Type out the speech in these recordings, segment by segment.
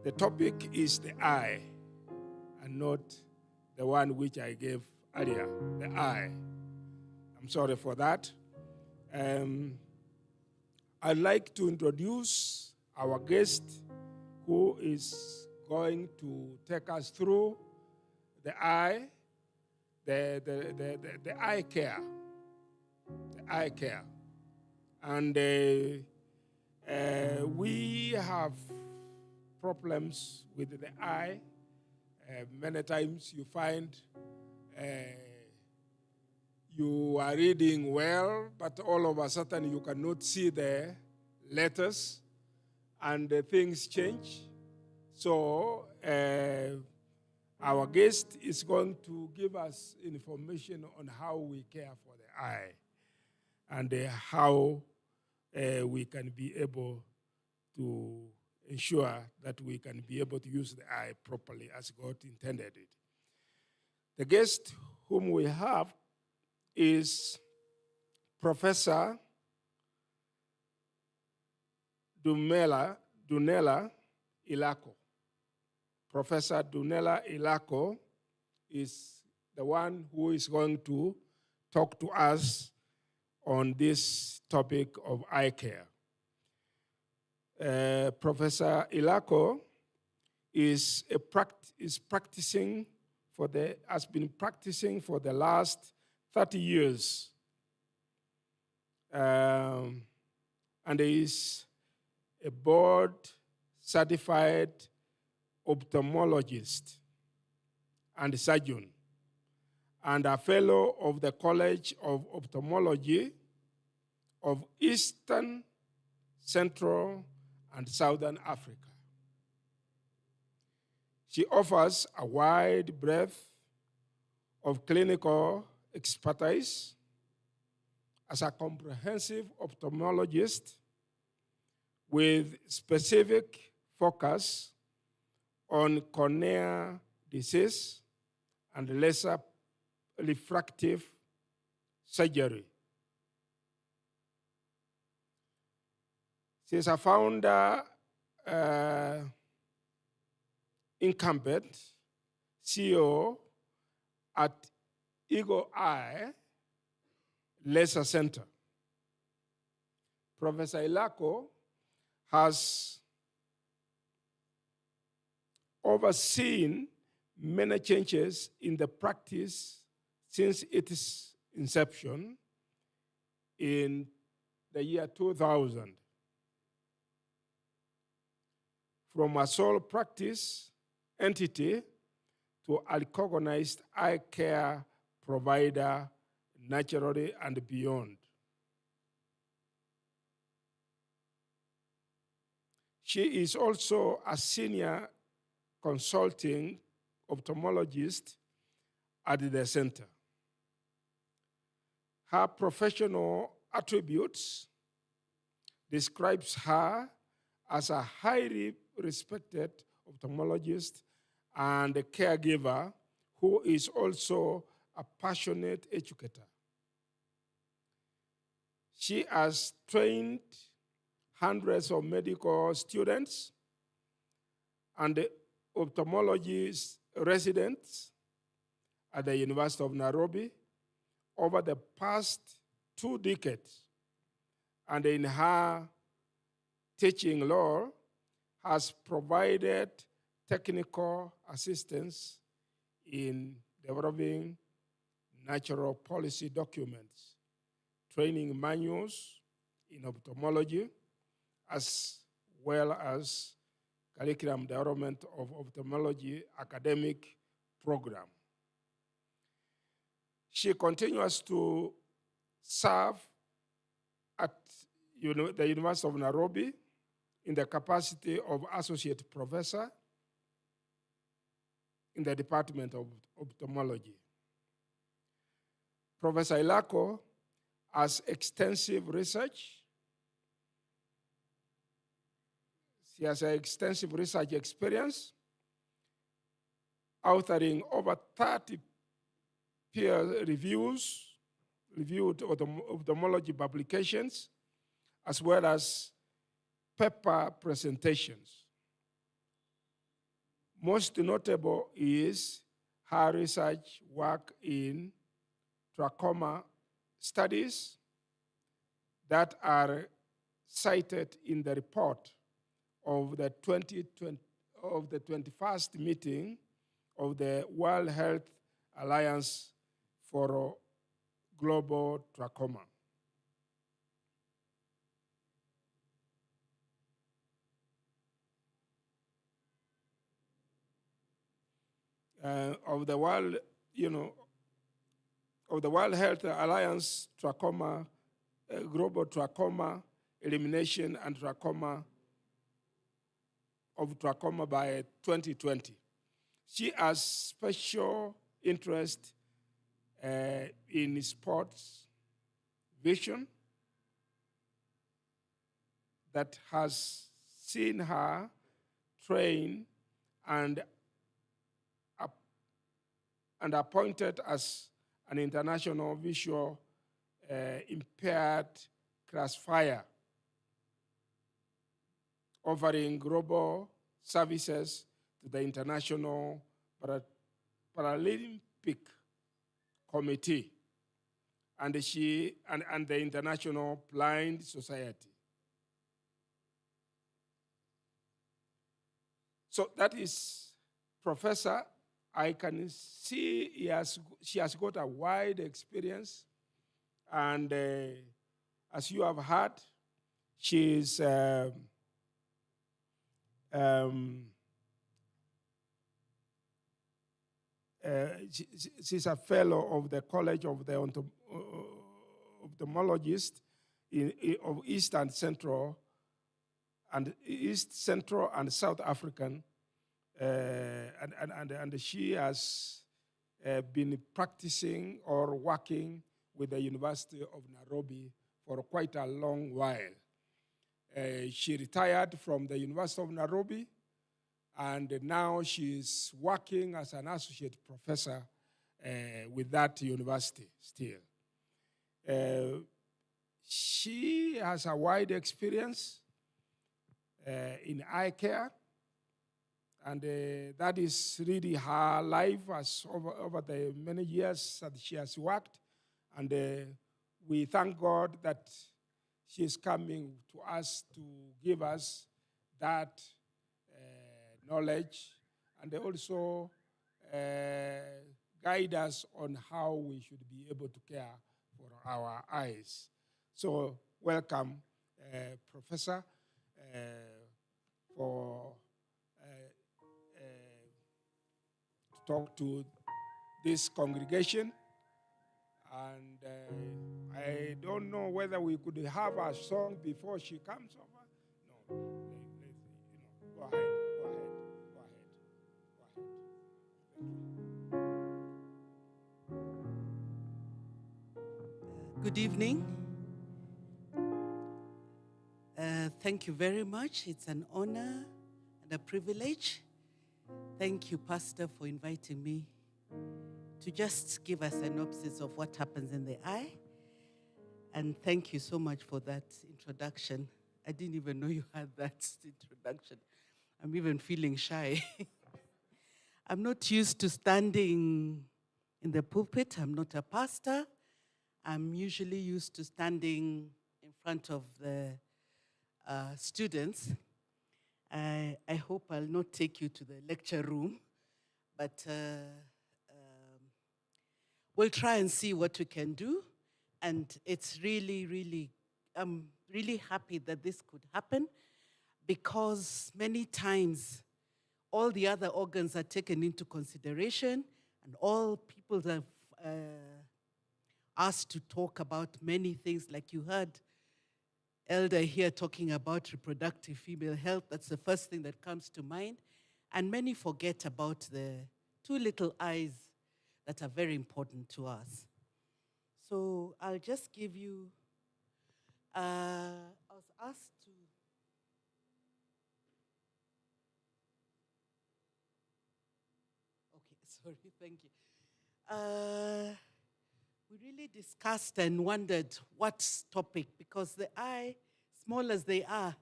The topic is the eye and not the one which I gave earlier, the eye. I'm sorry for that. I'd like to introduce our guest who is going to take us through the eye, the eye care, the eye care. And we have problems with the eye. Many times you find you are reading well, but all of a sudden you cannot see the letters and things change. So our guest is going to give us information on how we care for the eye and how we can be able to ensure that we can be able to use the eye properly as God intended it. The guest whom we have is Professor Dunela Elaco. Professor Dunela Elaco is the one who is going to talk to us on this topic of eye care. Professor Elaco has been practicing for the last 30 years, and is a board-certified ophthalmologist and surgeon, and a fellow of the College of Ophthalmology of Eastern, Central, and Southern Africa. She offers a wide breadth of clinical expertise as a comprehensive ophthalmologist with specific focus on cornea disease and laser refractive surgery. She is a founder, incumbent, CEO at Eagle Eye Laser Center. Professor Elaco has overseen many changes in the practice since its inception in the year 2000. From a sole practice entity to a recognized eye care provider naturally and beyond. She is also a senior consulting ophthalmologist at the center. Her professional attributes describes her as a highly respected ophthalmologist and a caregiver who is also a passionate educator. She has trained hundreds of medical students and ophthalmology residents at the University of Nairobi over the past 2 decades, and in her teaching role has provided technical assistance in developing natural policy documents, training manuals in ophthalmology, as well as curriculum development of ophthalmology academic program. She continues to serve at the University of Nairobi in the capacity of associate professor in the Department of Ophthalmology. Professor Elaco has extensive research. She has an extensive research experience, authoring over 30 peer-reviewed ophthalmology publications, as well as paper presentations. Most notable is her research work in glaucoma studies that are cited in the report of the 21st meeting of the World Health Alliance for Global Glaucoma. Of the World, of the World Health Alliance Glaucoma, Global Glaucoma Elimination and Glaucoma of Glaucoma by 2020. She has special interest in sports vision that has seen her train and appointed as an international visual impaired classifier, offering global services to the International Paralympic Committee and the International Blind Society. So that is Professor. I can see she has got a wide experience, and as you have heard, she's she's a fellow of the College of the Ophthalmologists of East Central and South African. And she has been practicing or working with the University of Nairobi for quite a long while. She retired from the University of Nairobi, and now she's working as an associate professor with that university still. She has a wide experience in eye care, and that is really her life as over the many years that she has worked. And we thank God that she is coming to us to give us that knowledge and also guide us on how we should be able to care for our eyes. So welcome, Professor, for to talk to this congregation. And I don't know whether we could have a song before she comes over. No, go ahead. Good evening. Thank you very much. It's an honor and a privilege. Thank you, Pastor, for inviting me to just give a synopsis of what happens in the eye. And thank you so much for that introduction. I didn't even know you had that introduction. I'm even feeling shy. I'm not used to standing in the pulpit. I'm not a pastor. I'm usually used to standing in front of the students. I hope I'll not take you to the lecture room, but we'll try and see what we can do. And it's I'm really happy that this could happen, because many times all the other organs are taken into consideration, and all people have asked to talk about many things, like you heard Elder here talking about reproductive female health. That's the first thing that comes to mind. And many forget about the two little eyes that are very important to us. So I'll just give you, I was asked to, okay, sorry, thank you. We really discussed and wondered what topic, because the eye, small as they are,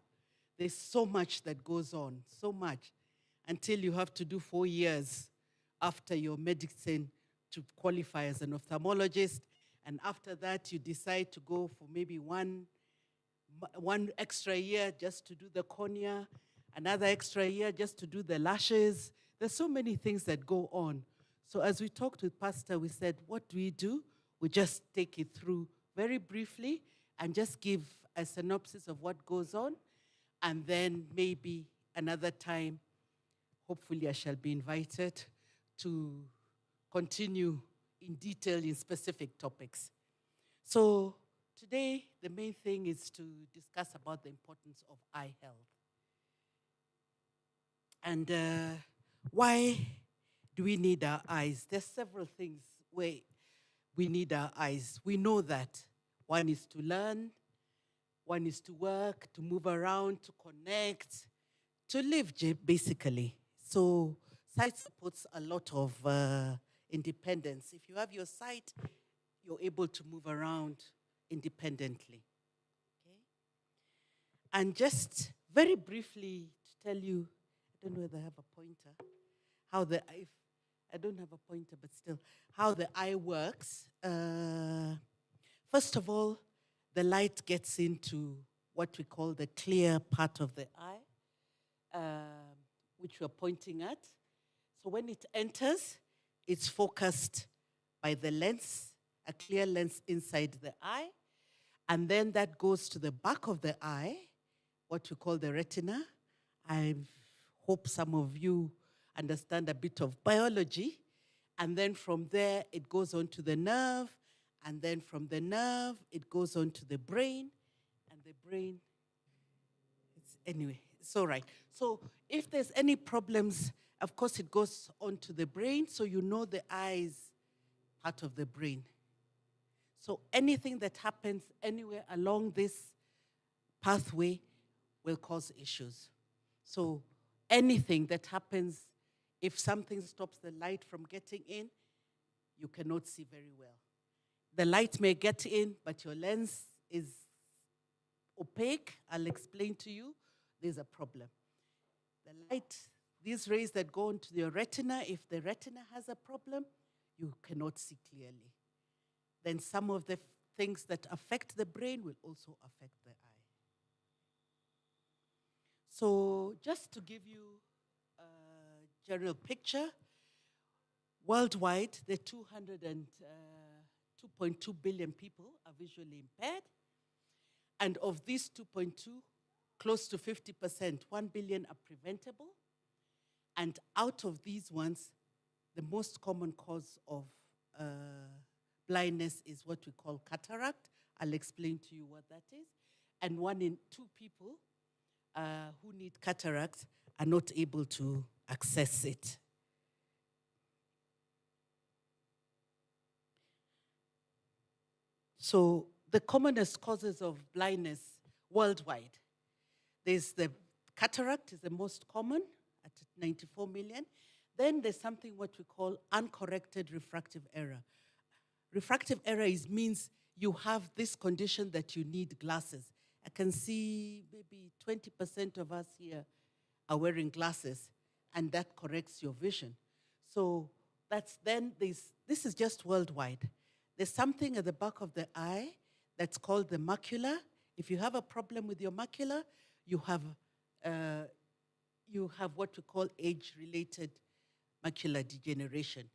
there's so much that goes on, so much. until you have to do 4 years after your medicine to qualify as an ophthalmologist. And after that, you decide to go for maybe one extra year just to do the cornea, another extra year just to do the lashes. There's so many things that go on. So as we talked with Pastor, we said, what do? We just take it through very briefly and just give a synopsis of what goes on. And then maybe another time, hopefully I shall be invited to continue in detail in specific topics. So today, the main thing is to discuss about the importance of eye health. And why do we need our eyes? There's several things where we need our eyes. We know that. One is to learn, one is to work, to move around, to connect, to live, basically. So sight supports a lot of independence. If you have your sight, you're able to move around independently. Okay? And just very briefly to tell you, I don't know whether I have a pointer, I don't have a pointer, but still, how the eye works. First of all, the light gets into what we call the clear part of the eye, which we're pointing at. So when it enters, it's focused by the lens, a clear lens inside the eye, and then that goes to the back of the eye, what we call the retina. I hope some of you understand a bit of biology. And then from there, it goes on to the nerve. And then from the nerve, it goes on to the brain. And the brain, anyway, it's all right. So if there's any problems, of course, it goes on to the brain. So you know the eye is part of the brain. So anything that happens anywhere along this pathway will cause issues. So anything that happens, if something stops the light from getting in, you cannot see very well. The light may get in, but your lens is opaque. I'll explain to you. There's a problem. The light, these rays that go into your retina, if the retina has a problem, you cannot see clearly. Then some of the things that affect the brain will also affect the eye. So just to give you a general picture, worldwide, the 2.2 billion people are visually impaired. And of these 2.2, close to 50%, 1 billion are preventable. And out of these ones, the most common cause of blindness is what we call cataract. I'll explain to you what that is. And 1 in 2 people who need cataract are not able to access it. So the commonest causes of blindness worldwide, there's the cataract is the most common at 94 million. Then there's something what we call uncorrected refractive error. Refractive error means you have this condition that you need glasses. I can see maybe 20% of us here are wearing glasses, and that corrects your vision. So this is just worldwide. There's something at the back of the eye that's called the macula. If you have a problem with your macula, you have what we call age-related macular degeneration.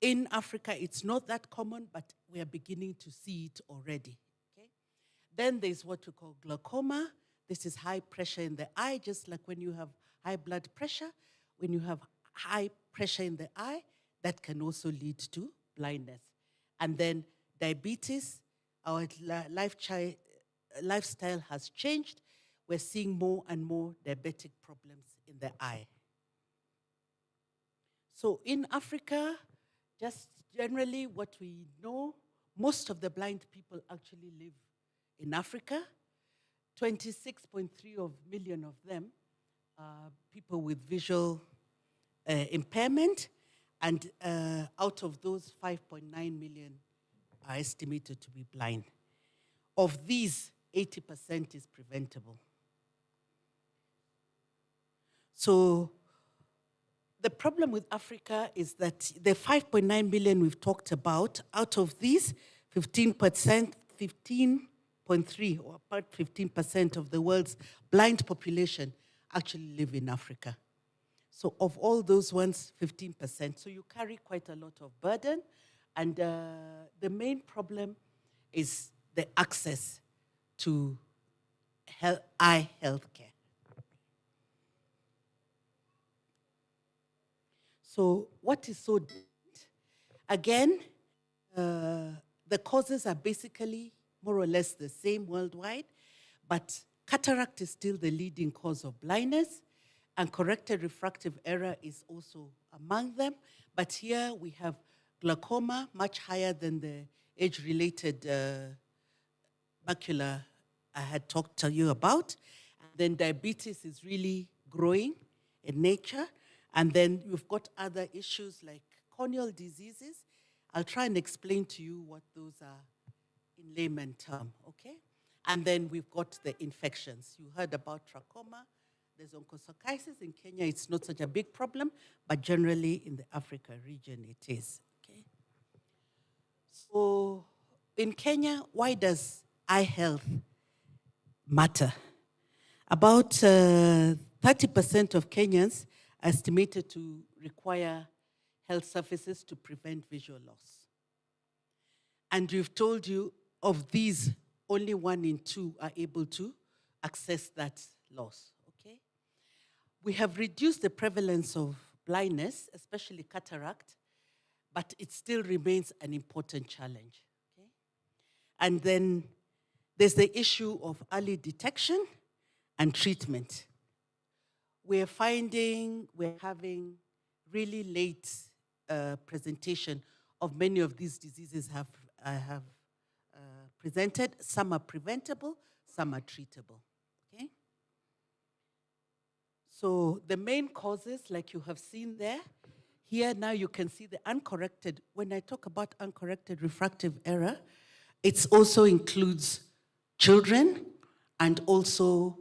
In Africa, it's not that common, but we are beginning to see it already. Okay? Then there's what we call glaucoma. This is high pressure in the eye, just like when you have high blood pressure. When you have high pressure in the eye, that can also lead to blindness. And then diabetes, our lifestyle has changed. We're seeing more and more diabetic problems in the eye. So in Africa, just generally what we know, most of the blind people actually live in Africa. 26.3 million of them are people with visual impairment, and out of those, 5.9 million are estimated to be blind. Of these, 80% is preventable. So the problem with Africa is that the 5.9 million we've talked about, out of these, 15%, 15.3 or about 15% of the world's blind population actually live in Africa. So of all those ones, 15%. So you carry quite a lot of burden. And the main problem is the access to eye health care. So what is so different? Again, the causes are basically more or less the same worldwide, but cataract is still the leading cause of blindness, and corrected refractive error is also among them. But here we have glaucoma, much higher than the age-related macular I had talked to you about. And then diabetes is really growing in nature. And then you've got other issues like corneal diseases. I'll try and explain to you what those are in layman term, okay? And then we've got the infections. You heard about trachoma. There's onchocerciasis. In Kenya, it's not such a big problem, but generally in the Africa region, it is, okay? So in Kenya, why does eye health matter? About 30% of Kenyans are estimated to require health services to prevent visual loss. And we've told you of these, only 1 in 2 are able to access that loss, okay? We have reduced the prevalence of blindness, especially cataract, but it still remains an important challenge, okay? And then there's the issue of early detection and treatment. We're having really late presentation of many of these diseases I have presented. Some are preventable, some are treatable, okay? So the main causes, like you have seen there, here now you can see the uncorrected. When I talk about uncorrected refractive error, it also includes children and also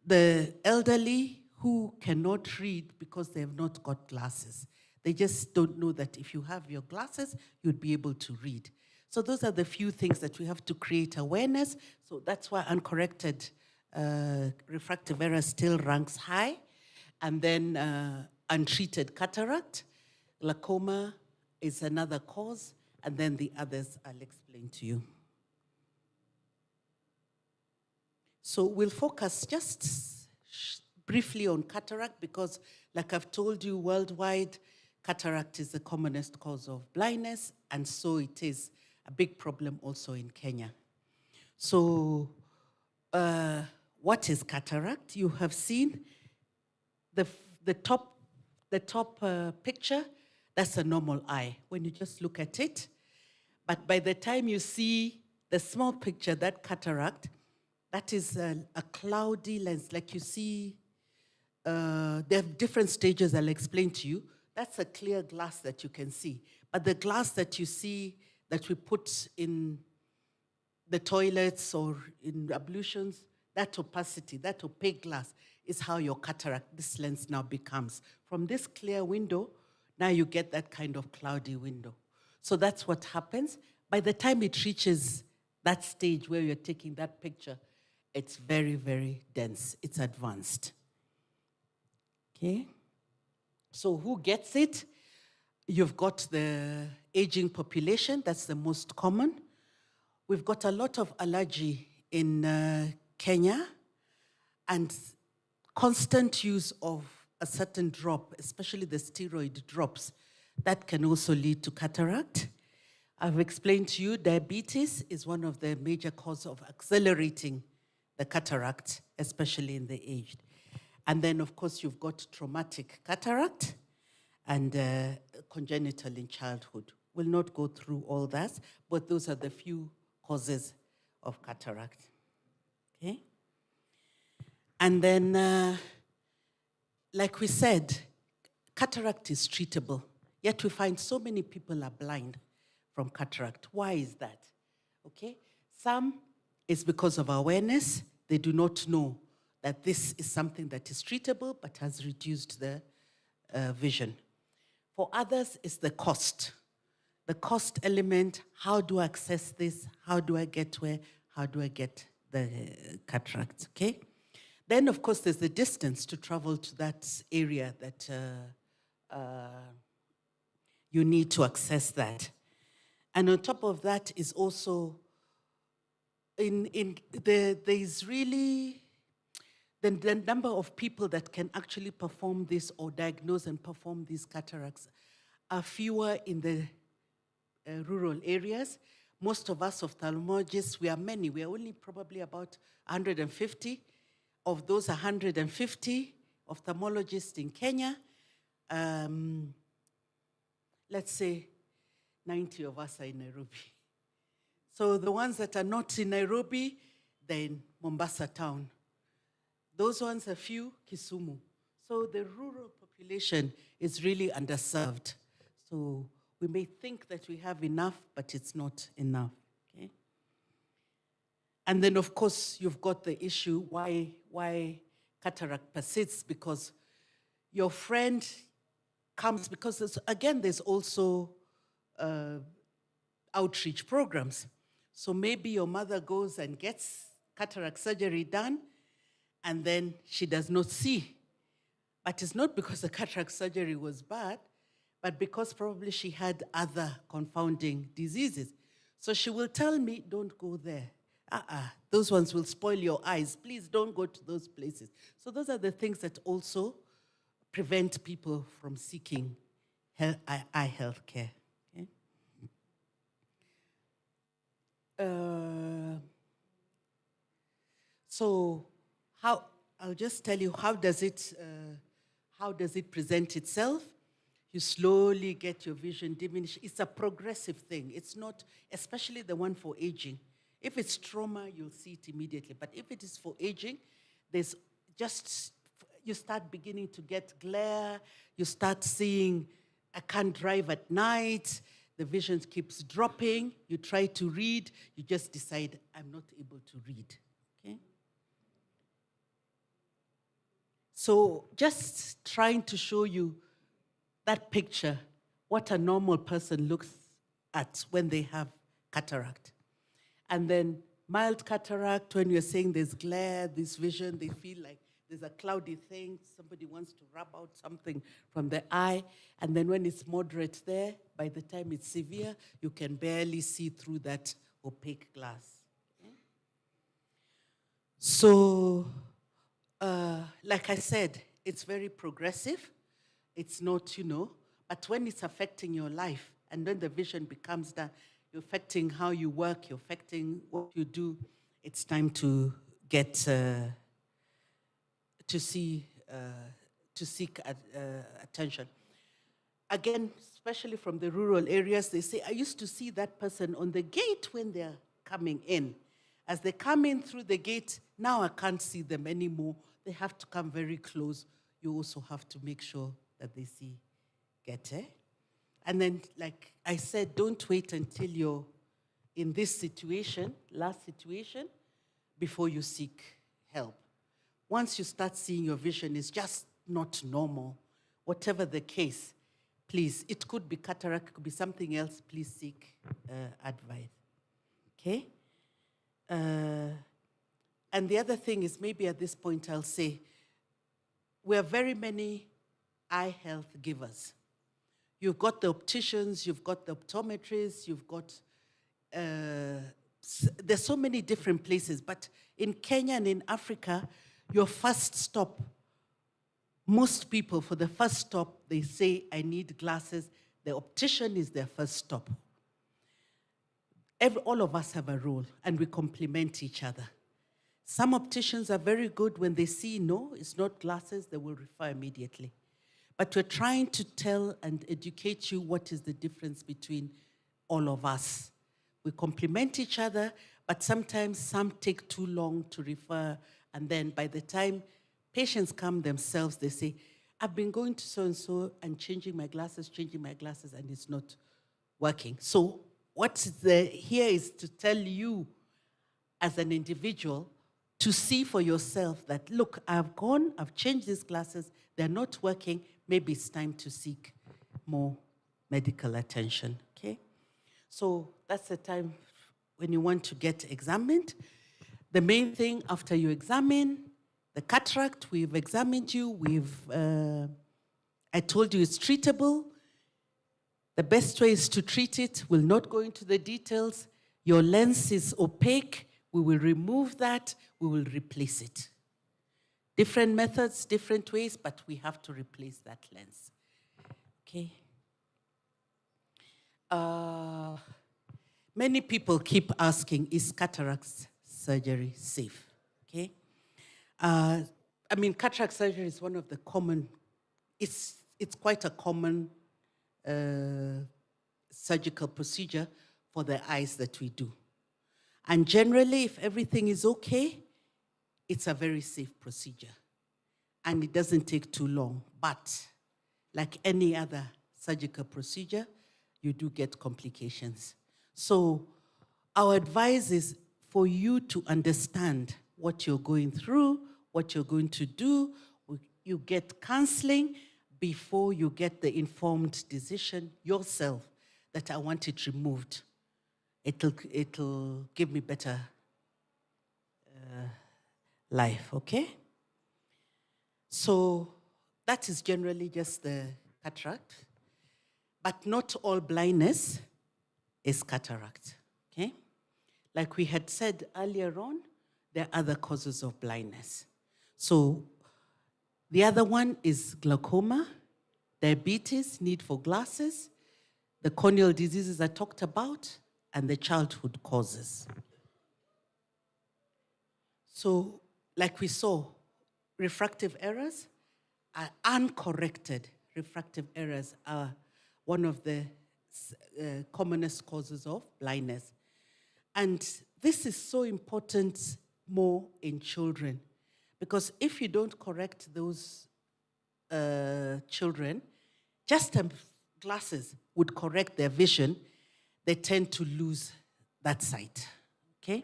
the elderly who cannot read because they have not got glasses. They just don't know that if you have your glasses, you'd be able to read. So those are the few things that we have to create awareness. So that's why uncorrected refractive error still ranks high. And then untreated cataract, glaucoma is another cause, and then the others I'll explain to you. So we'll focus just briefly on cataract because, like I've told you, worldwide, cataract is the commonest cause of blindness, and so it is a big problem also in Kenya. So what is cataract? You have seen the top picture, that's a normal eye when you just look at it. But by the time you see the small picture, that cataract, that is a cloudy lens. Like you see, there are different stages I'll explain to you. That's a clear glass that you can see. But the glass that you see that we put in the toilets or in ablutions, that opacity, that opaque glass is how your cataract, this lens now becomes. From this clear window, now you get that kind of cloudy window. So that's what happens. By the time it reaches that stage where you're taking that picture, it's very, very dense. It's advanced. Okay? So who gets it? You've got the aging population. That's the most common. We've got a lot of allergy in Kenya, and constant use of a certain drop, especially the steroid drops, that can also lead to cataract. I've explained to you diabetes is one of the major causes of accelerating the cataract, especially in the aged. And then, of course, you've got traumatic cataract and congenital in childhood. We'll not go through all that, but those are the few causes of cataract. Okay? And then, like we said, cataract is treatable, yet we find so many people are blind from cataract. Why is that? Okay? Some is because of awareness. They do not know that this is something that is treatable but has reduced the vision. For others, it's the cost. The cost element, how do I access this? How do I get where? How do I get the cataracts, okay? Then, of course, there's the distance to travel to that area that you need to access that. And on top of that is also, there's really, the number of people that can actually perform this or diagnose and perform these cataracts are fewer in the rural areas. Most of us ophthalmologists, we are many. We are only probably about 150. Of those 150 ophthalmologists in Kenya, let's say 90 of us are in Nairobi. So the ones that are not in Nairobi, they're in Mombasa town. Those ones are few, Kisumu. So the rural population is really underserved. So we may think that we have enough, but it's not enough, okay? And then, of course, you've got the issue why cataract persists, because your friend comes, because there's also outreach programs. So maybe your mother goes and gets cataract surgery done, and then she does not see. But it's not because the cataract surgery was bad, but because probably she had other confounding diseases. So she will tell me, don't go there. Those ones will spoil your eyes. Please don't go to those places. So those are the things that also prevent people from seeking eye health care. Okay? So I'll just tell you, how does it present itself? You slowly get your vision diminished. It's a progressive thing. It's not, especially the one for aging. If it's trauma, you'll see it immediately. But if it is for aging, there's just, you start beginning to get glare. You start seeing, I can't drive at night. The vision keeps dropping. You try to read. You just decide, I'm not able to read. Okay? So just trying to show you that picture, what a normal person looks at when they have cataract. And then mild cataract, when you're saying there's glare, this vision, they feel like there's a cloudy thing, somebody wants to rub out something from the eye. And then when it's moderate there, by the time it's severe, you can barely see through that opaque glass. Okay? So, like I said, it's very progressive. It's not, but when it's affecting your life, and when the vision becomes that, you're affecting how you work, you're affecting what you do, it's time to get, to seek attention. Again, especially from the rural areas, they say, I used to see that person on the gate when they're coming in. As they come in through the gate, now I can't see them anymore. They have to come very close. You also have to make sure that they see, And then, like I said, don't wait until you're in this situation, last situation, before you seek help. Once you start seeing your vision is just not normal, whatever the case, please, it could be cataract, it could be something else, please seek advice, okay? And the other thing is, maybe at this point I'll say, we are very many eye health givers. You've got the opticians, you've got the optometrists, you've got, there's so many different places, but in Kenya and in Africa, your first stop, most people, for the first stop, they say, I need glasses. The optician is their first stop. All of us have a role, and we complement each other. Some opticians are very good when they see, no, it's not glasses, they will refer immediately. But we're trying to tell and educate you what is the difference between all of us. We complement each other, but sometimes some take too long to refer, and then by the time patients come themselves, they say, I've been going to so-and-so and changing my glasses, and it's not working. So what's here is to tell you as an individual to see for yourself that, look, I've changed these glasses, they're not working, maybe it's time to seek more medical attention, okay? So that's the time when you want to get examined. The main thing after you examine the cataract, we've examined you, I told you it's treatable. The best way is to treat it. We'll not go into the details. Your lens is opaque. We will remove that. We will replace it. Different methods, different ways, but we have to replace that lens. Okay. Many people keep asking, is cataract surgery safe? Okay. Cataract surgery is one of the common, it's quite a common surgical procedure for the eyes that we do. And generally, if everything is okay, it's a very safe procedure. And it doesn't take too long. But like any other surgical procedure, you do get complications. So our advice is for you to understand what you're going through, what you're going to do. You get counseling before you get the informed decision yourself that I want it removed. It'll give me better life, okay? So that is generally just the cataract. But not all blindness is cataract, okay? Like we had said earlier on, there are other causes of blindness. So the other one is glaucoma, diabetes, need for glasses, the corneal diseases I talked about, and the childhood causes. So, like we saw, refractive errors are uncorrected. Refractive errors are one of the commonest causes of blindness. And this is so important more in children, because if you don't correct those children, just glasses would correct their vision, they tend to lose that sight, okay?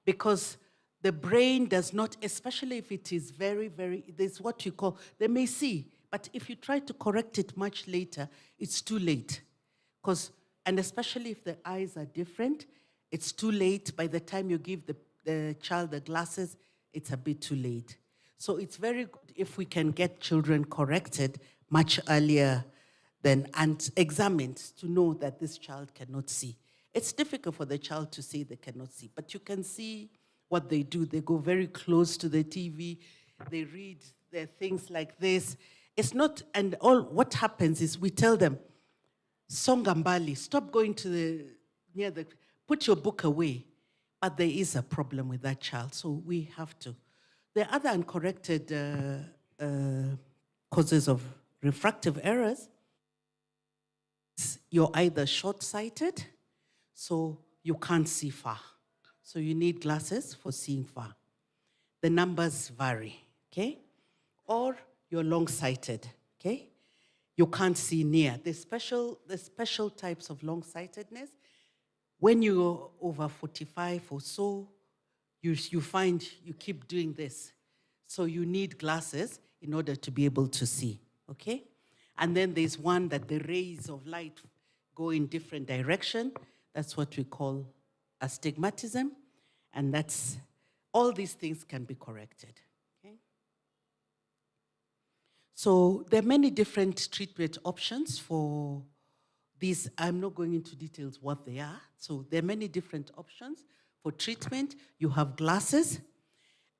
Because the brain does not, especially if it is very, there's what you call, they may see, but if you try to correct it much later, it's too late. And especially if the eyes are different, it's too late. By the time you give the child the glasses, it's a bit too late. So it's very good if we can get children corrected much earlier and examined to know that this child cannot see. It's difficult for the child to say they cannot see, but you can see what they do. They go very close to the TV. They read their things like this. It's not, and all what happens is we tell them, Songambali, stop going to put your book away. But there is a problem with that child, so we have to. The other uncorrected causes of refractive errors, you're either short-sighted, so you can't see far. So you need glasses for seeing far. The numbers vary, okay? Or you're long-sighted, okay? You can't see near. The special types of long-sightedness, when you're over 45 or so, you find you keep doing this. So you need glasses in order to be able to see, okay? And then there's one that the rays of light go in different direction. That's what we call astigmatism. And all these things can be corrected, okay? So there are many different treatment options for these. I'm not going into details what they are. So there are many different options for treatment. You have glasses,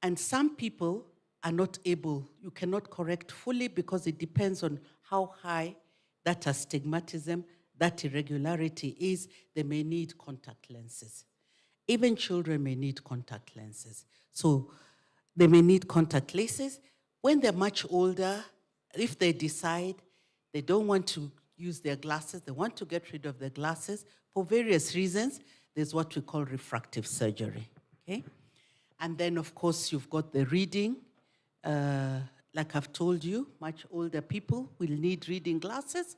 and some people are not able, you cannot correct fully because it depends on how high that astigmatism, that irregularity is. They may need contact lenses. Even children may need contact lenses. So they may need contact lenses. When they're much older, if they decide they don't want to use their glasses, they want to get rid of their glasses for various reasons, there's what we call refractive surgery, okay? And then, of course, you've got the reading. Like I've told you, much older people will need reading glasses,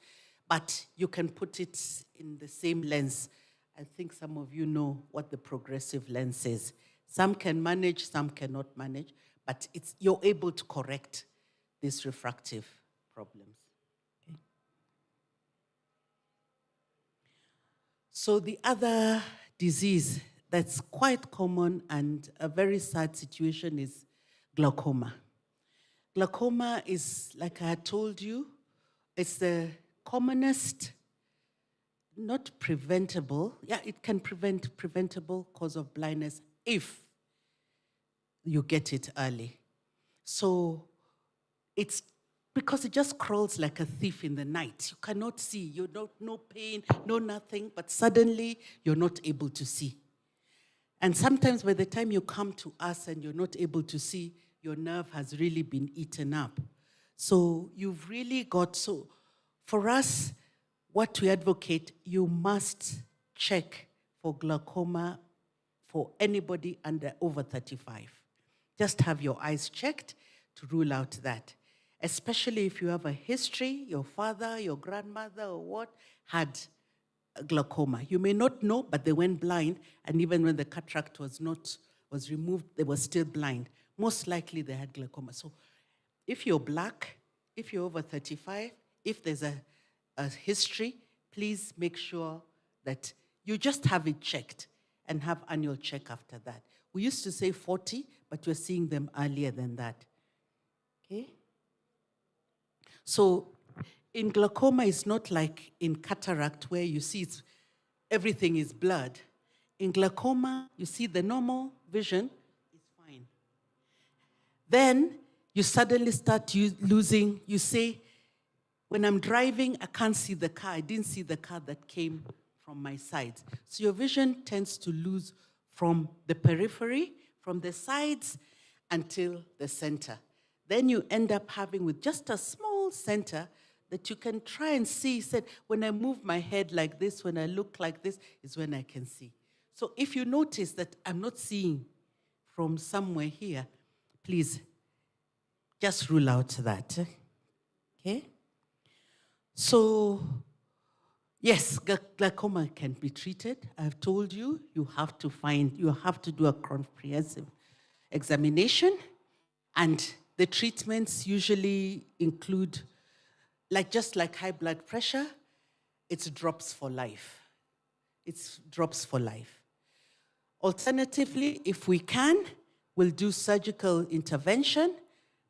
but you can put it in the same lens. I think some of you know what the progressive lens is. Some can manage, some cannot manage, but you're able to correct these refractive problems. Okay. So the other disease that's quite common and a very sad situation is glaucoma. Glaucoma is, like I told you, it's the commonest, not preventable, it can preventable cause of blindness if you get it early. So it's because it just crawls like a thief in the night. You cannot see, you don't, no pain, no nothing, but suddenly you're not able to see. And sometimes by the time you come to us and you're not able to see, your nerve has really been eaten up. So you've really got, so for us, what we advocate, you must check for glaucoma for anybody over 35. Just have your eyes checked to rule out that. Especially if you have a history, your father, your grandmother, or what, had glaucoma. You may not know, but they went blind, and even when the cataract was removed, they were still blind. Most likely they had glaucoma. So if you're black, if you're over 35, if there's a history, please make sure that you just have it checked and have annual check after that. We used to say 40, but we're seeing them earlier than that. Okay? So in glaucoma, it's not like in cataract where you see everything is blood. In glaucoma, you see the normal vision is fine. Then you suddenly start losing, you say, when I'm driving, I can't see the car. I didn't see the car that came from my sides. So your vision tends to lose from the periphery, from the sides, until the center. Then you end up having with just a small center that you can try and see. Said, when I move my head like this, when I look like this, is when I can see. So if you notice that I'm not seeing from somewhere here, please just rule out that. Okay? So, yes, glaucoma can be treated. I've told you, you have to do a comprehensive examination, and the treatments usually include, just like high blood pressure, it's drops for life. It's drops for life. Alternatively, if we can, we'll do surgical intervention.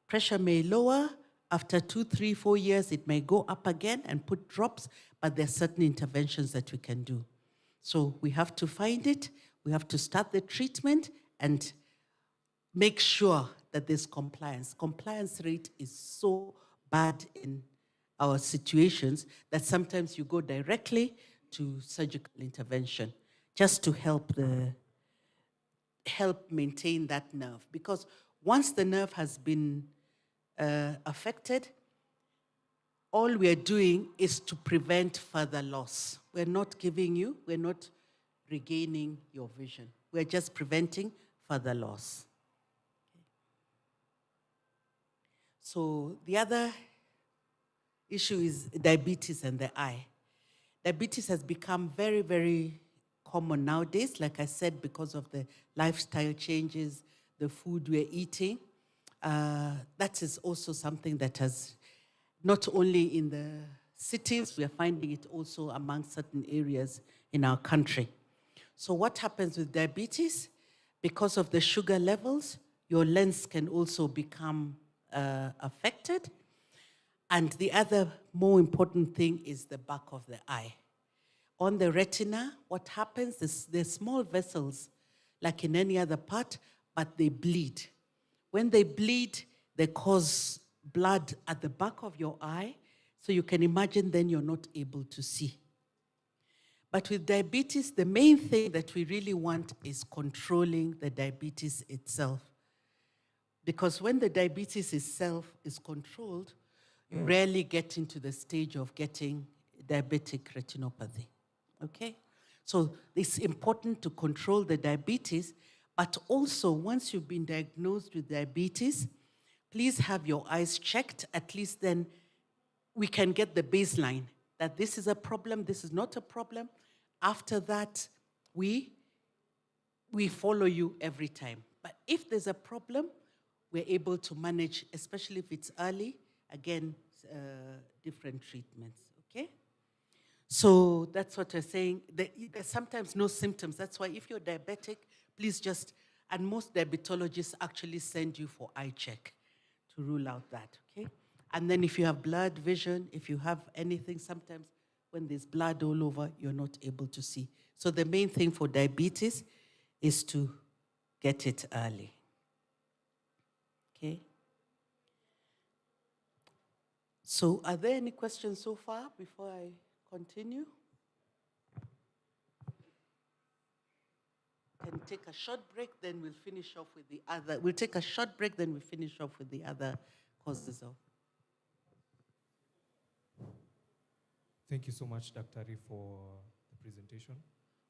Pressure may lower. After 2, 3, 4 years, it may go up again and put drops, but there are certain interventions that we can do. So we have to find it, we have to start the treatment, and make sure that there's compliance. Compliance rate is so bad in our situations that sometimes you go directly to surgical intervention just to help maintain that nerve. Because once the nerve has been affected, all we're doing is to prevent further loss. We're not regaining your vision. We're just preventing further loss. Okay. So the other issue is diabetes and the eye. Diabetes has become very, very common nowadays, like I said, because of the lifestyle changes, the food we're eating. That is also something that has, not only in the cities, we are finding it also among certain areas in our country. So what happens with diabetes? Because of the sugar levels, your lens can also become affected. And the other more important thing is the back of the eye. On the retina, what happens is there's small vessels, like in any other part, but they bleed. When they bleed, they cause blood at the back of your eye, so you can imagine then you're not able to see. But with diabetes, the main thing that we really want is controlling the diabetes itself. Because when the diabetes itself is controlled, you rarely get into the stage of getting diabetic retinopathy, okay? So it's important to control the diabetes, but also once you've been diagnosed with diabetes, please have your eyes checked. At least then we can get the baseline that this is a problem, this is not a problem. After that, we we follow you every time. But if there's a problem, we're able to manage, especially if it's early, again, different treatments, okay? So that's what we're saying. There's sometimes no symptoms. That's why if you're diabetic, please just, and most diabetologists actually send you for eye check to rule out that, okay? And then if you have blurred vision, if you have anything, sometimes when there's blood all over, you're not able to see. So the main thing for diabetes is to get it early, okay? So are there any questions so far before I continue? Can take a short break, then we'll finish off with the other. We'll take a short break, then we'll finish off with the other causes of. Thank you so much, Dr. Ari, for the presentation.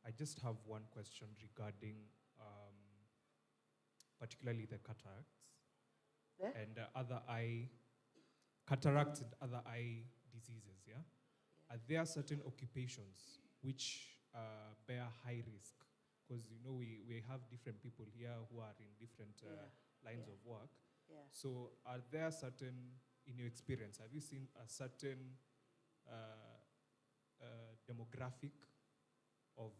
I just have one question regarding particularly the cataracts and other eye, cataracts and other eye diseases, yeah? Are there certain occupations which bear high risk? Because, you know, we have different people here who are in different lines of work. Yeah. So are there certain, in your experience, have you seen a certain demographic of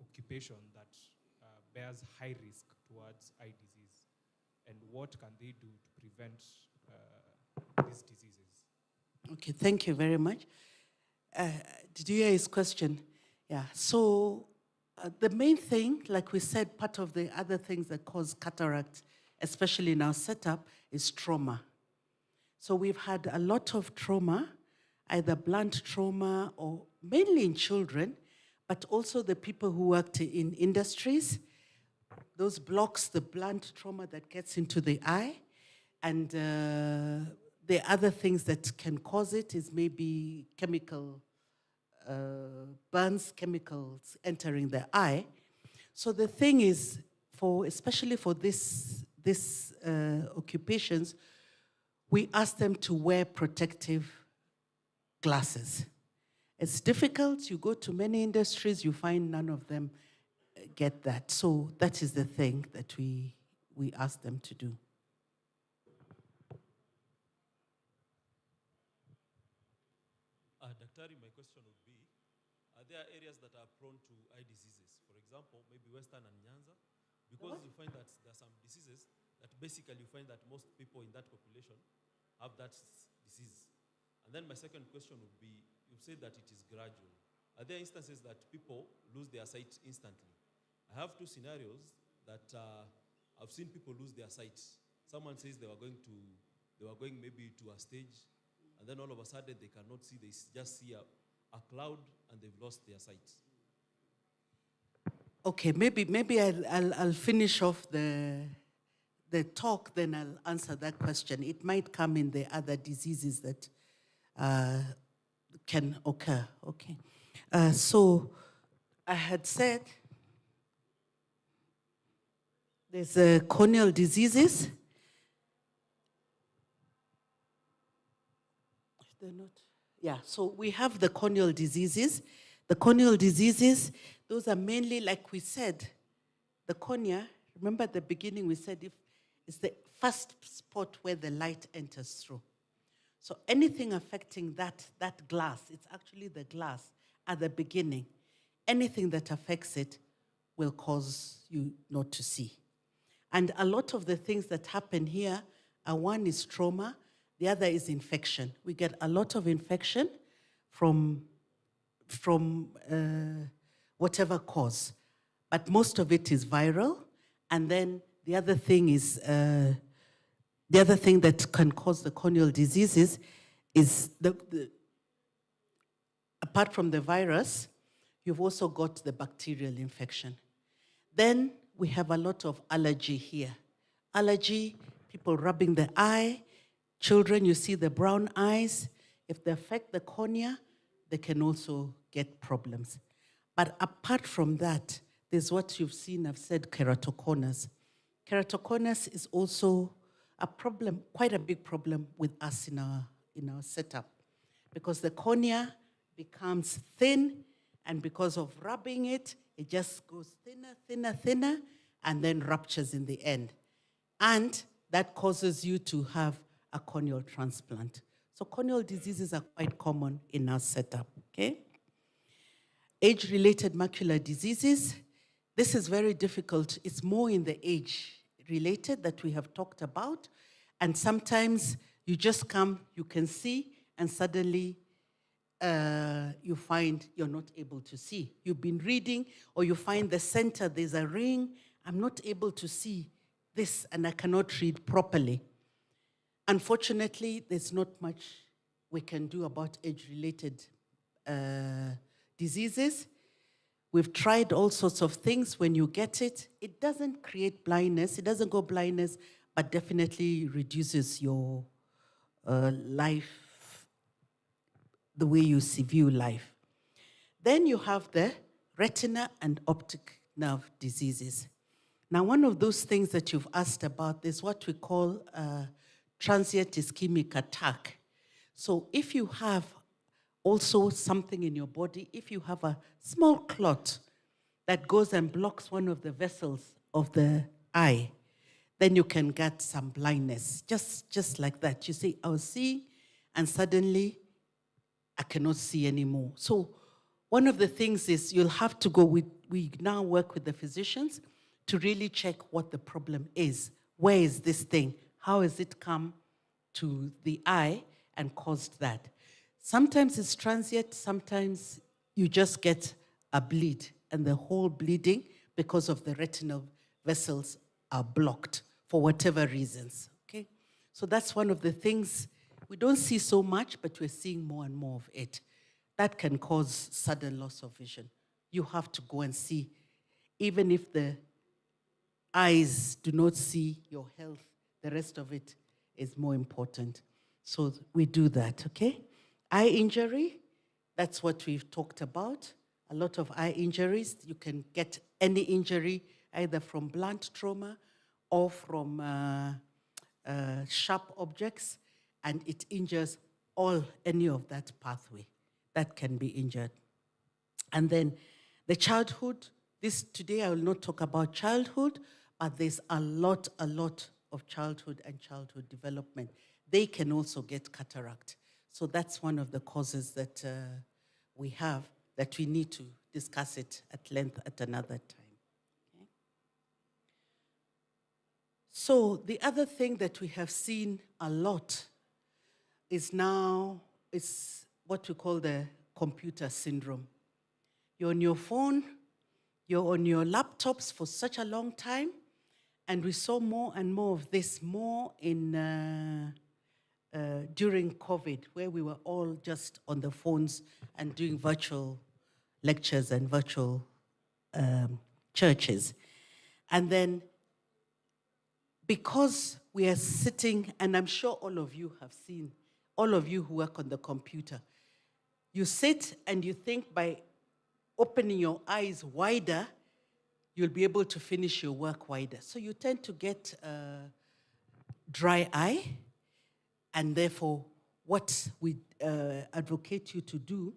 occupation that bears high risk towards eye disease? And what can they do to prevent these diseases? Okay, thank you very much. Did you hear his question? Yeah, so the main thing, like we said, part of the other things that cause cataract, especially in our setup, is trauma. So we've had a lot of trauma, either blunt trauma or mainly in children, but also the people who worked in industries. Those blocks, the blunt trauma that gets into the eye, and the other things that can cause it is maybe chemical burns, chemicals entering the eye. So the thing is, especially for this occupations, we ask them to wear protective glasses. It's difficult. You go to many industries, you find none of them get that. So that is the thing that we ask them to do. Dr. my question would be, are there areas that are prone to eye diseases? For example, maybe Western and Nyanza? Because you find that there are some diseases that basically you find that most people in that population have that disease. And then my second question would be, you've said that it is gradual. Are there instances that people lose their sight instantly? I have two scenarios that I've seen people lose their sight. Someone says they were going maybe to a stage, and then all of a sudden they cannot see, they just see a cloud and they've lost their sight. Okay, maybe I'll finish off the talk, then I'll answer that question. It might come in the other diseases that can occur. Okay, so I had said there's corneal diseases. They're not. Yeah, so we have the corneal diseases. The corneal diseases, those are mainly, like we said, the cornea. Remember at the beginning we said if it's the first spot where the light enters through. So anything affecting that glass, it's actually the glass at the beginning. Anything that affects it will cause you not to see. And a lot of the things that happen here are, one is trauma, the other is infection. We get a lot of infection from whatever cause, but most of it is viral. And then the other thing is, the other thing that can cause the corneal diseases is apart from the virus, you've also got the bacterial infection. Then we have a lot of allergy here. Allergy, people rubbing the eye, children, you see the brown eyes. If they affect the cornea, they can also get problems. But apart from that, there's what you've seen, I've said, keratoconus. Keratoconus is also a problem, quite a big problem with us in our setup, because the cornea becomes thin And because of rubbing it, it just goes thinner, thinner, thinner, and then ruptures in the end. And that causes you to have a corneal transplant. So corneal diseases are quite common in our setup, okay? Age-related macular diseases, this is very difficult. It's more in the age-related that we have talked about. And sometimes you just come, you can see, and suddenly you find you're not able to see. You've been reading, or you find the center, there's a ring. I'm not able to see this, and I cannot read properly. Unfortunately, there's not much we can do about age-related diseases. We've tried all sorts of things. When you get it, it doesn't create blindness. It doesn't go blindness, but definitely reduces your life, the way you view life. Then you have the retina and optic nerve diseases. Now, one of those things that you've asked about is what we call transient ischemic attack. So if you have also something in your body, if you have a small clot that goes and blocks one of the vessels of the eye, then you can get some blindness, just like that. You say, I was seeing, and suddenly I cannot see anymore. So one of the things is you'll have to go with, we now work with the physicians to really check what the problem is. Where is this thing? How has it come to the eye and caused that? Sometimes it's transient, sometimes you just get a bleed, and the whole bleeding, because of the retinal vessels, are blocked for whatever reasons, okay? So that's one of the things we don't see so much, but we're seeing more and more of it. That can cause sudden loss of vision. You have to go and see, even if the eyes do not see your health, the rest of it is more important. So we do that, okay? Eye injury, that's what we've talked about. A lot of eye injuries. You can get any injury, either from blunt trauma or from sharp objects, and it injures any of that pathway that can be injured. And then the childhood, today I will not talk about childhood, but there's a lot of childhood and childhood development. They can also get cataract. So that's one of the causes that we have, that we need to discuss it at length at another time. Okay? So the other thing that we have seen a lot is what we call the computer syndrome. You're on your phone, you're on your laptops for such a long time, and we saw more and more of this, more in during COVID, where we were all just on the phones and doing virtual lectures and virtual churches. And then because we are sitting, and I'm sure all of you have seen, all of you who work on the computer, you sit and you think by opening your eyes wider, you'll be able to finish your work wider. So you tend to get dry eye, and therefore what we advocate you to do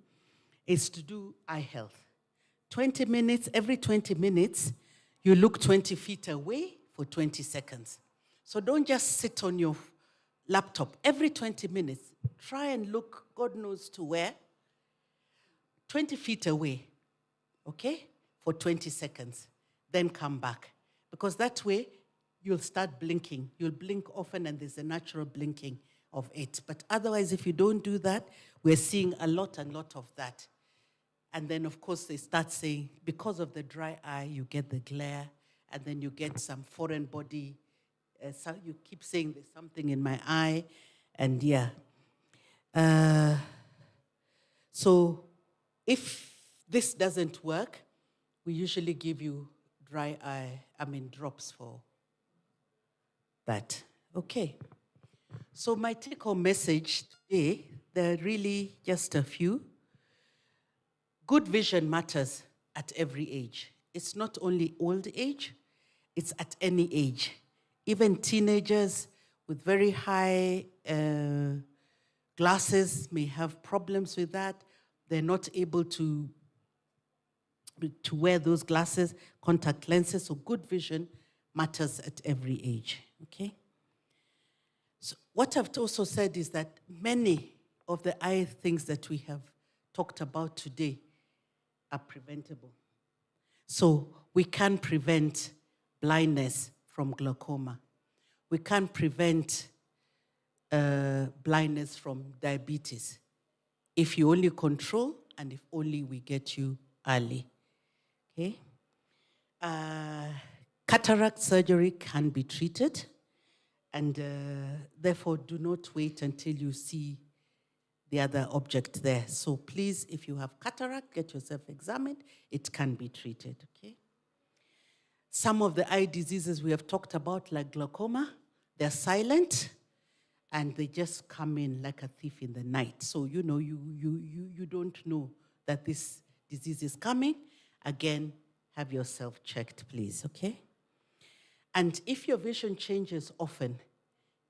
is to do eye health. 20 minutes, every 20 minutes, you look 20 feet away for 20 seconds. So don't just sit on your laptop. Every 20 minutes, try and look, God knows to where, 20 feet away, okay, for 20 seconds. Then come back. Because that way, you'll start blinking. You'll blink often, and there's a natural blinking of it. But otherwise, if you don't do that, we're seeing a lot of that. And then, of course, they start saying, because of the dry eye, you get the glare, and then you get some foreign body. So you keep saying there's something in my eye, and yeah. So if this doesn't work, we usually give you drops for that. Okay. So my take-home message today, there are really just a few. Good vision matters at every age. It's not only old age, it's at any age. Even teenagers with very high glasses may have problems with that. They're not able to to wear those glasses, contact lenses, so good vision matters at every age, okay? So what I've also said is that many of the eye things that we have talked about today are preventable. So we can prevent blindness from glaucoma. We can prevent blindness from diabetes if you only control and if only we get you early, okay? Cataract surgery can be treated, and therefore do not wait until you see the other object there. So please, if you have cataract, get yourself examined. It can be treated, okay? Some of the eye diseases we have talked about, like glaucoma, they're silent, and they just come in like a thief in the night. So you know, you don't know that this disease is coming. Again, have yourself checked, please, okay? And if your vision changes often,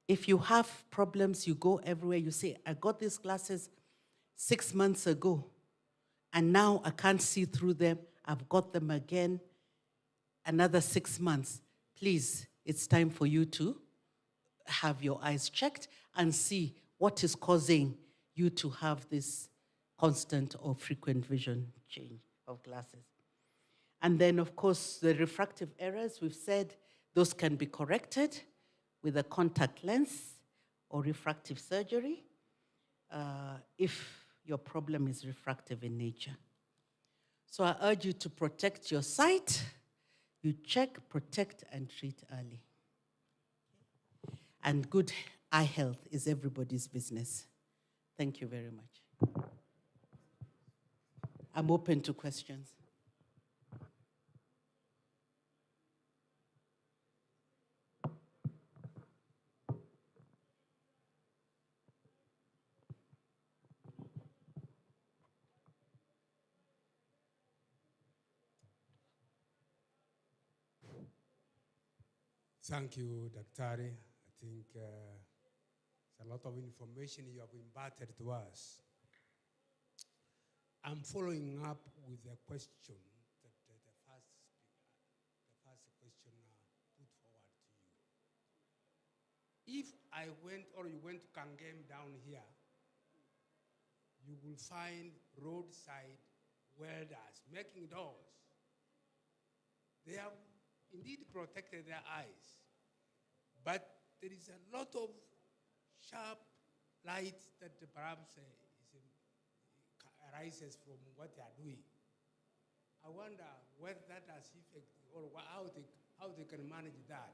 if you have problems, you go everywhere, you say, I got these glasses 6 months ago, and now I can't see through them, I've got them again, another 6 months. Please, it's time for you to have your eyes checked and see what is causing you to have this constant or frequent vision change of glasses. And then, of course, the refractive errors, we've said those can be corrected with a contact lens or refractive surgery if your problem is refractive in nature. So I urge you to protect your sight. You check, protect, and treat early. And good eye health is everybody's business. Thank you very much. I'm open to questions. Thank you, Daktari. I think it's a lot of information you have imparted to us. I'm following up with a question that the first question put forward to you. If I went or you went to Campm down here, you will find roadside welders making doors. They have indeed protected their eyes, but there is a lot of sharp light that perhaps arises from what they are doing. I wonder whether that has effect or how they can manage that.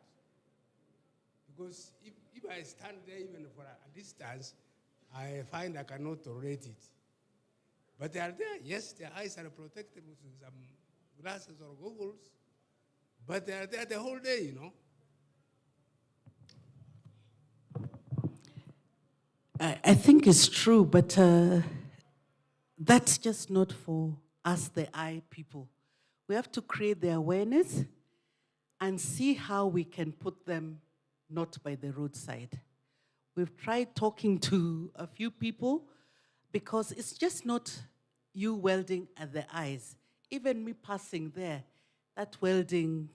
Because if I stand there even for a distance, I find I cannot tolerate it. But they are there. Yes, their eyes are protected with some glasses or goggles, but they are there the whole day, you know. I think it's true, but that's just not for us, the eye people. We have to create the awareness and see how we can put them not by the roadside. We've tried talking to a few people because it's just not you welding at the eyes. Even me passing there, that welding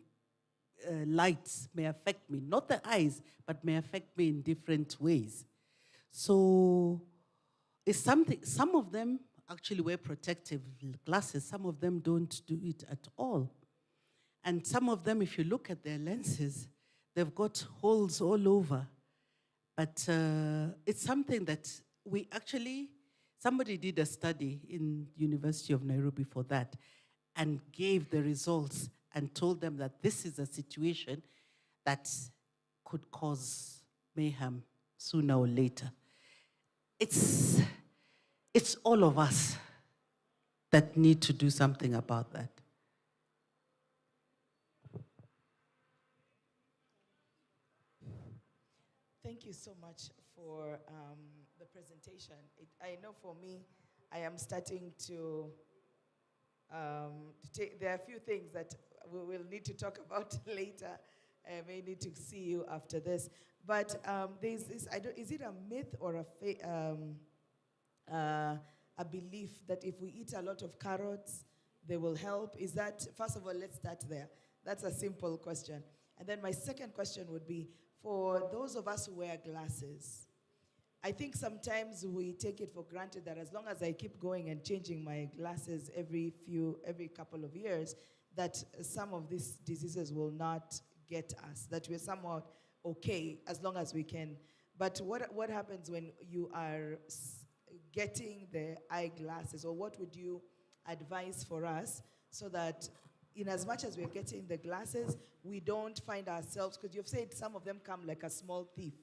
lights may affect me, not the eyes, but may affect me in different ways. So it's something, some of them actually wear protective glasses, some of them don't do it at all. And some of them, if you look at their lenses, they've got holes all over. But it's something that we actually, somebody did a study in University of Nairobi for that and gave the results and told them that this is a situation that could cause mayhem sooner or later. It's all of us that need to do something about that. Thank you so much for the presentation. I know for me, I am starting to there are a few things that we will need to talk about later. I may need to see you after this. But there's this, is it a myth or a belief that if we eat a lot of carrots, they will help? Is that, first of all, let's start there. That's a simple question. And then my second question would be, for those of us who wear glasses, I think sometimes we take it for granted that as long as I keep going and changing my glasses every couple of years, that some of these diseases will not get us, that we're somewhat okay as long as we can. But what happens when you are getting the eyeglasses, or what would you advise for us so that in as much as we're getting the glasses, we don't find ourselves, because you've said some of them come like a small thief,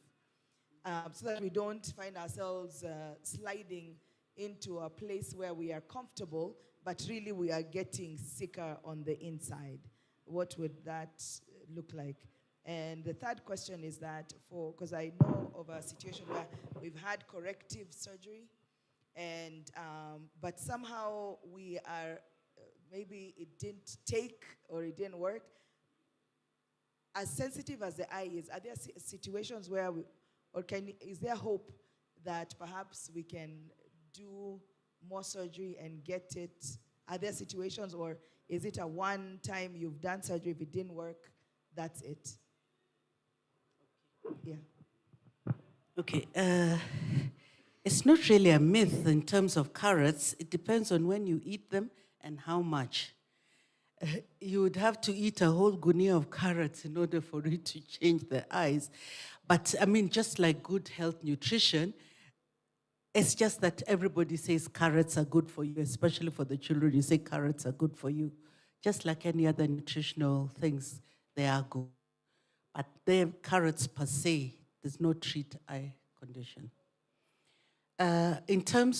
so that we don't find ourselves sliding into a place where we are comfortable, but really we are getting sicker on the inside. What would that look like? And the third question is that, because I know of a situation where we've had corrective surgery, and but somehow we are, maybe it didn't take or it didn't work. As sensitive as the eye is, are there situations where is there hope that perhaps we can do more surgery and get it? Are there situations, or is it a one time you've done surgery, if it didn't work, that's it? Yeah. Okay. It's not really a myth in terms of carrots. It depends on when you eat them and how much. You would have to eat a whole guinea of carrots in order for it to change the eyes. But I mean, just like good health nutrition, it's just that everybody says carrots are good for you, especially for the children. You say carrots are good for you. Just like any other nutritional things, they are good. But they're carrots per se does not treat eye condition. In terms